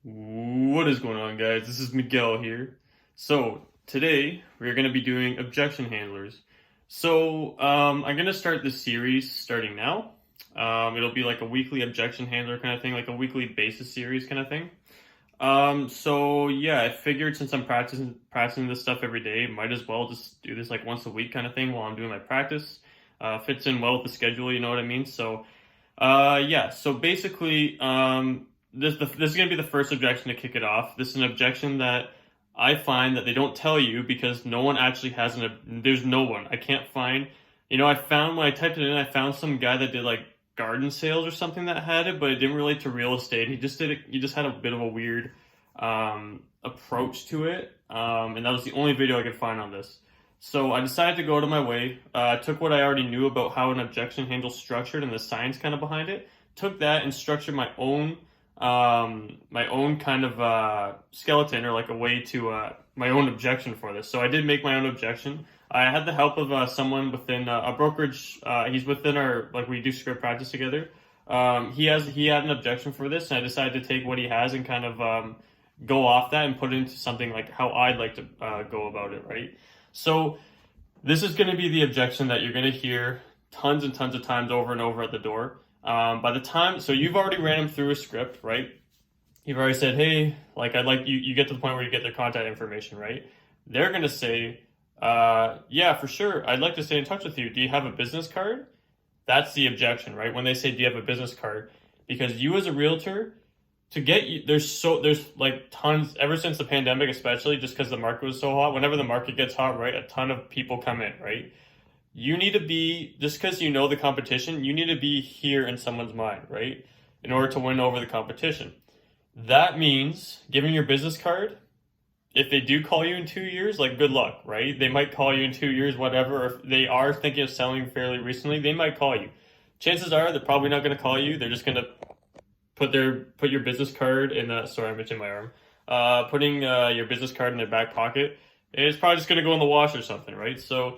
What is going on, guys? This is Miguel here. So, today we're going to be doing objection handlers. I'm going to start this series starting now. It'll be like a weekly objection handler kind of thing, like a weekly basis series kind of thing. I figured since I'm practicing this stuff every day, might as well just do this like once a week kind of thing while I'm doing my practice. Fits in well with the schedule, you know what I mean? This is going to be the first objection to kick it off. This is an objection that I find that they don't tell you because no one actually there's no one. I can't find, I found when I typed it in, I found some guy that did like garden sales or something that had it, but it didn't relate to real estate. He just had a bit of a weird approach to it. And that was the only video I could find on this. So I decided to go to my way, took what I already knew about how an objection handle is structured and the science kind of behind it, took that and structured my own kind of skeleton or like a way to my own objection for this. So I did make my own objection. I had the help of someone within a brokerage. He's within our, like, we do script practice together. He had an objection for this, and I decided to take what he has and kind of go off that and put it into something like how I'd like to go about it, right? So this is going to be the objection that you're going to hear tons and tons of times over and over at the door. So you've already ran them through a script, right? You've already said, hey, like, I'd like you get to the point where you get their contact information, right? They're going to say, yeah, for sure. I'd like to stay in touch with you. Do you have a business card? That's the objection, right? When they say, do you have a business card? Because you as a realtor, to get you, there's like tons, ever since the pandemic, especially just because the market was so hot, whenever the market gets hot, right, a ton of people come in, right? You need to be, just because you know the competition, you need to be here in someone's mind, right? In order to win over the competition. That means giving your business card. If they do call you in 2 years, like, good luck, right? They might call you in 2 years, whatever. Or if they are thinking of selling fairly recently, they might call you. Chances are they're probably not going to call you. They're just going to put your business card in sorry, I'm itching my arm. Putting your business card in their back pocket. It's probably just going to go in the wash or something, right? So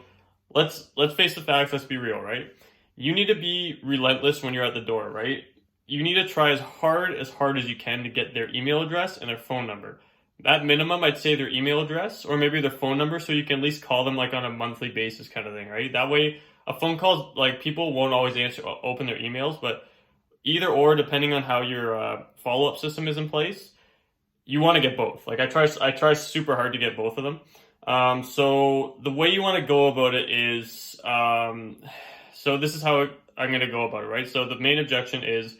let's face the facts. Let's be real, right? You need to be relentless when you're at the door, right? You need to try as hard as you can to get their email address and their phone number. At minimum, I'd say their email address or maybe their phone number, so you can at least call them like on a monthly basis kind of thing, right? That way, a phone call, like, people won't always open their emails, but either or, depending on how your follow-up system is in place, you want to get both. Like, I try super hard to get both of them. So the way you want to go about it is, so this is how I'm going to go about it, right? So the main objection is,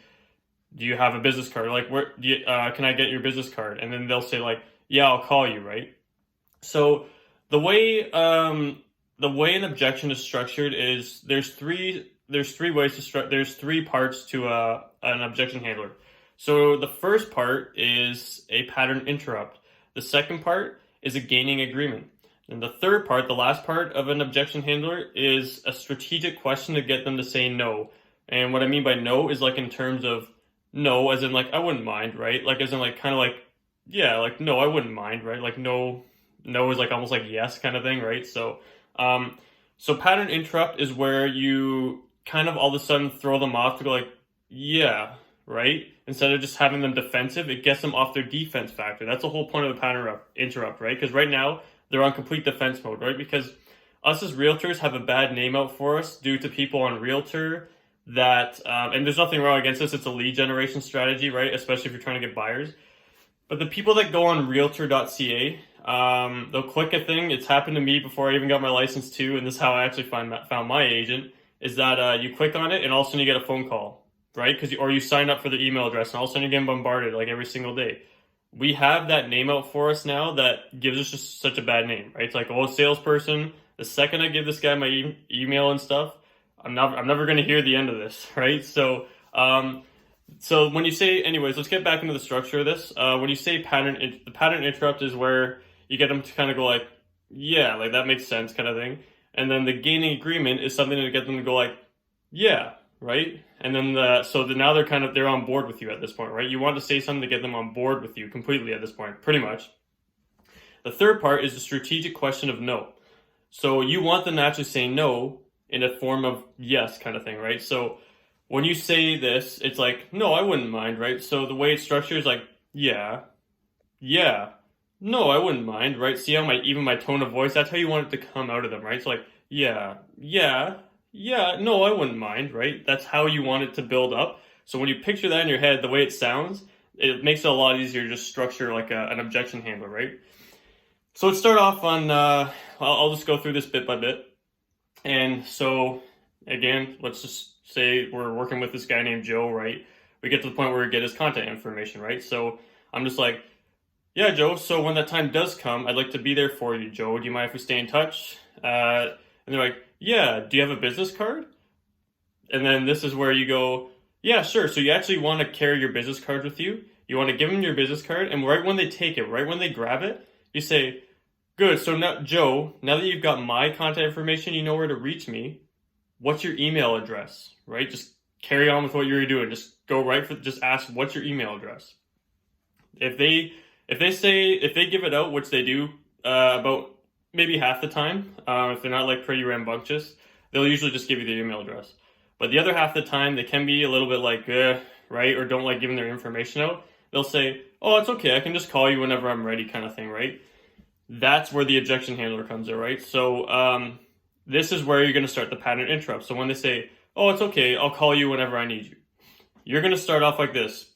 do you have a business card? Like, where do you, can I get your business card? And then they'll say, like, yeah, I'll call you, right? So the way an objection is structured is there's three ways to there's three parts to an objection handler. So the first part is a pattern interrupt. The second part is a gaining agreement. And the third part, the last part of an objection handler, is a strategic question to get them to say no. And what I mean by no is, like, in terms of no, as in, like, I wouldn't mind, right? Like, as in, like, kind of like, yeah, like, no, I wouldn't mind, right? Like, no is like almost like yes kind of thing, right? So pattern interrupt is where you kind of all of a sudden throw them off to go like, yeah, right? Instead of just having them defensive, it gets them off their defense factor. That's the whole point of the pattern interrupt, right? Because right now they're on complete defense mode, right? Because us as realtors have a bad name out for us due to people on Realtor that, and there's nothing wrong against this, it's a lead generation strategy, right? Especially if you're trying to get buyers. But the people that go on realtor.ca, they'll click a thing. It's happened to me before I even got my license too, and this is how I actually found my agent, is that you click on it and all of a sudden you get a phone call, right? Or you sign up for their email address and all of a sudden you're getting bombarded like every single day. We have that name out for us now that gives us just such a bad name, right? It's like, oh, salesperson, the second I give this guy my email and stuff, I'm never going to hear the end of this, right? So when you say, anyways, let's get back into the structure of this. When you say the pattern interrupt is where you get them to kind of go like, yeah, like, that makes sense kind of thing. And then the gaining agreement is something to get them to go like, yeah, right? And then now they're on board with you at this point, right? You want to say something to get them on board with you completely at this point, pretty much. The third part is the strategic question of no. So you want them to actually say no in a form of yes kind of thing, right? So when you say this, it's like, no, I wouldn't mind, right? So the way it's structured is like, yeah, yeah, no, I wouldn't mind, right? See how even my tone of voice, that's how you want it to come out of them, right? It's like, yeah, yeah, yeah, no, I wouldn't mind, right? That's how you want it to build up. So when you picture that in your head, the way it sounds, it makes it a lot easier to just structure like an objection handler, right? So let's start off on, I'll just go through this bit by bit. And so, again, let's just say we're working with this guy named Joe, right? We get to the point where we get his contact information, right? So I'm just like, yeah, Joe, so when that time does come, I'd like to be there for you, Joe. Do you mind if we stay in touch? And they're like, yeah, do you have a business card? And then this is where you go, yeah, sure. So you actually want to carry your business card with you. You want to give them your business card, and right when they take it, right when they grab it, you say, good. So now, Joe, now that you've got my contact information, you know where to reach me. What's your email address, right? Just carry on with what you're doing. Just go right for, just ask, what's your email address? If they give it out, which they do about maybe half the time, if they're not like pretty rambunctious, they'll usually just give you their email address. But the other half of the time, they can be a little bit like, right, or don't like giving their information out. They'll say, oh, it's okay, I can just call you whenever I'm ready, kind of thing, right? That's where the objection handler comes in, right? So this is where you're going to start the pattern interrupt. So when they say, oh, it's okay, I'll call you whenever I need you, you're going to start off like this.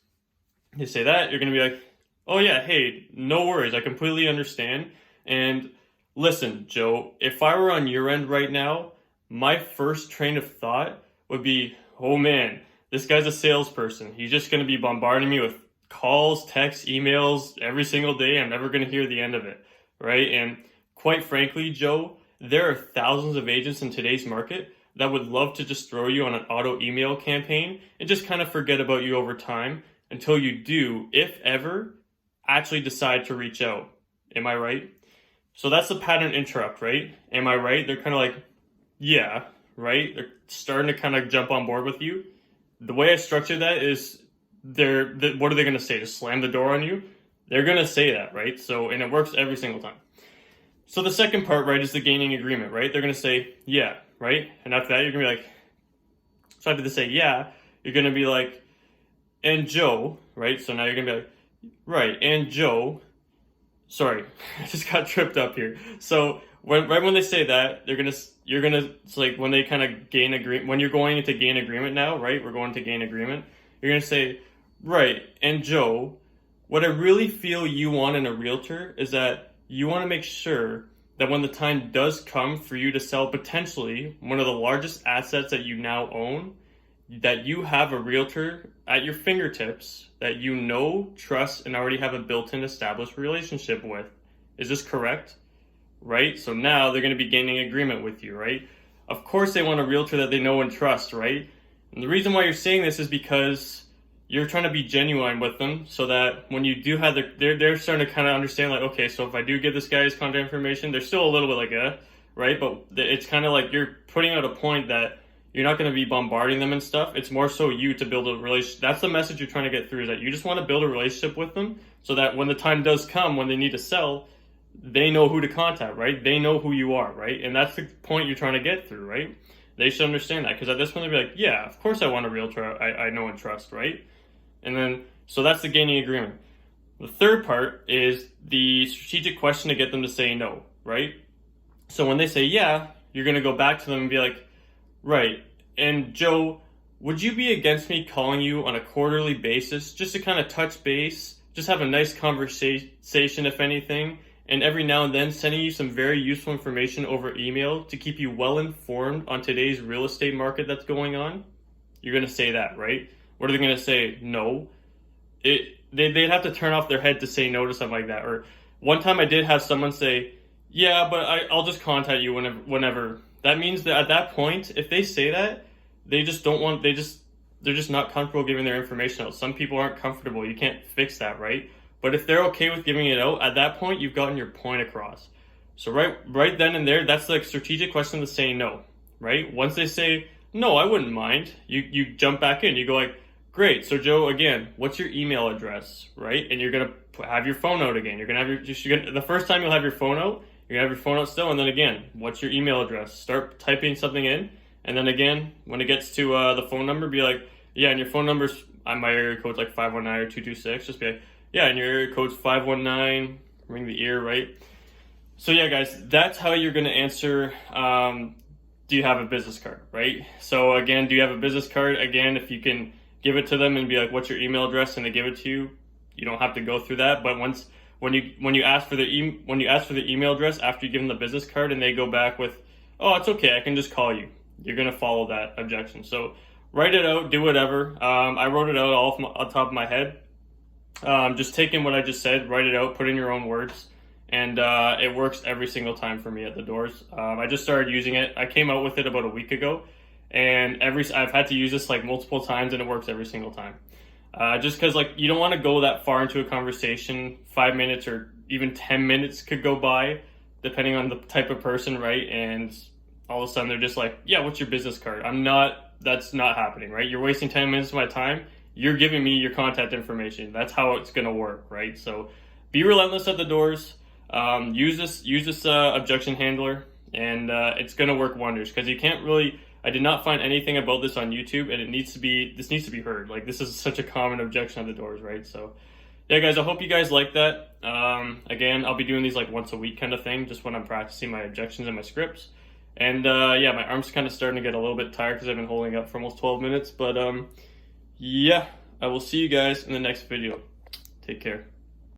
You say that, you're going to be like, oh yeah, hey, no worries, I completely understand. And listen, Joe, if I were on your end right now, my first train of thought would be, oh man, this guy's a salesperson. He's just going to be bombarding me with calls, texts, emails every single day. I'm never going to hear the end of it, right? And quite frankly, Joe, there are thousands of agents in today's market that would love to just throw you on an auto email campaign and just kind of forget about you over time until you do, if ever, actually decide to reach out. Am I right? So that's the pattern interrupt, right? Am I right? They're kind of like, yeah, right? They're starting to kind of jump on board with you. The way I structure that is, what are they going to say? To slam the door on you? They're going to say that, right? So, and it works every single time. So the second part, right, is the gaining agreement, right? They're going to say, yeah, right? And after that, you're going to be like, so after they say, yeah, you're going to be like, and Joe, right? So now you're going to be like, right, and Joe, sorry, I just got tripped up here. So right when they say that, it's like when they kind of gain agreement, when you're going into gain agreement now, right? We're going to gain agreement. You're going to say, right, and Joe, what I really feel you want in a realtor is that you want to make sure that when the time does come for you to sell potentially one of the largest assets that you now own, that you have a realtor at your fingertips that you know, trust, and already have a built-in established relationship with. Is this correct? Right? So now they're going to be gaining agreement with you, right? Of course they want a realtor that they know and trust, right? And the reason why you're saying this is because you're trying to be genuine with them so that when you do have they're starting to kind of understand, like, okay, so if I do give this guy his contact information, they're still a little bit like, right? But it's kind of like you're putting out a point that you're not going to be bombarding them and stuff. It's more so you to build a relationship. That's the message you're trying to get through, is that you just want to build a relationship with them so that when the time does come, when they need to sell, they know who to contact, right? They know who you are, right? And that's the point you're trying to get through, right? They should understand that, because at this point they'll be like, yeah, of course I want a realtor I know and trust, right? And then, so that's the gaining agreement. The third part is the strategic question to get them to say no, right? So when they say yeah, you're going to go back to them and be like, right, and Joe, would you be against me calling you on a quarterly basis just to kind of touch base, just have a nice conversation if anything, and every now and then sending you some very useful information over email to keep you well informed on today's real estate market that's going on? You're going to say that, right? What are they going to say? No. They'd have to turn off their head to say no to something like that. Or one time I did have someone say, yeah, but I'll just contact you whenever. That means that at that point, if they say that, they just don't want, they're just not comfortable giving their information out. Some people aren't comfortable. You can't fix that, right? But if they're okay with giving it out, at that point, you've gotten your point across. So right then and there, that's the strategic question to say no, right? Once they say, no, I wouldn't mind, you jump back in. You go like, great. So Joe, again, what's your email address, right? And you're going to have your phone out again. You're going to have the first time you'll have your phone out, you're going to have your phone out still. And then again, what's your email address? Start typing something in. And then again, when it gets to the phone number, be like, yeah, and your phone number's my area code's like 519 or 226, just be like, yeah, and your area code's 519, ring the ear, right? So yeah, guys, that's how you're going to answer, do you have a business card, right? So again, do you have a business card? Again, if you can give it to them and be like, what's your email address, and they give it to you, you don't have to go through that. But when you ask for the email address after you give them the business card, and they go back with, oh, it's okay, I can just call you, you're going to follow that objection. So write it out, do whatever. I wrote it out all on top of my head. Just take in what I just said, write it out, put in your own words, and it works every single time for me at the doors. I just started using it. I came out with it about a week ago, and I've had to use this like multiple times, and it works every single time. Just because like you don't want to go that far into a conversation. 5 minutes or even 10 minutes could go by, depending on the type of person, right? And all of a sudden they're just like, yeah, what's your business card? That's not happening, right? You're wasting 10 minutes of my time. You're giving me your contact information. That's how it's going to work, right? So be relentless at the doors. Use this objection handler, and it's going to work wonders, because you can't really, I did not find anything about this on YouTube, and this needs to be heard. Like, this is such a common objection at the doors, right? So yeah, guys, I hope you guys like that. Again, I'll be doing these like once a week kind of thing, just when I'm practicing my objections and my scripts. And yeah, my arm's kind of starting to get a little bit tired because I've been holding up for almost 12 minutes. But yeah, I will see you guys in the next video. Take care.